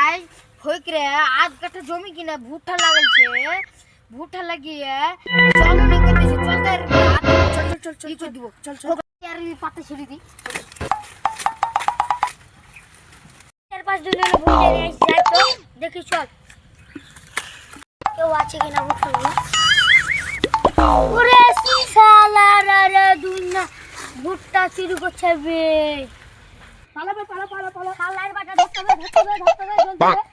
আজ হইকরে আজ কাটা জমি কিনা ভুট্টা লাগাইছে ভুট্টা লাগিয়ে চলো নি করতেছে চল চল চল দিব চল চল আর পাতা ছেড়ে দি চার পাঁচ দিন হলো ভুট্টা নিয়ে যাই তো দেখি চল কেউ আছে কিনা ভুট্টা ওরে শালা রে দুনিয়া ভুট্টা চুরি করছে বে পালা শালার বাটা ধরতে হবে জলদি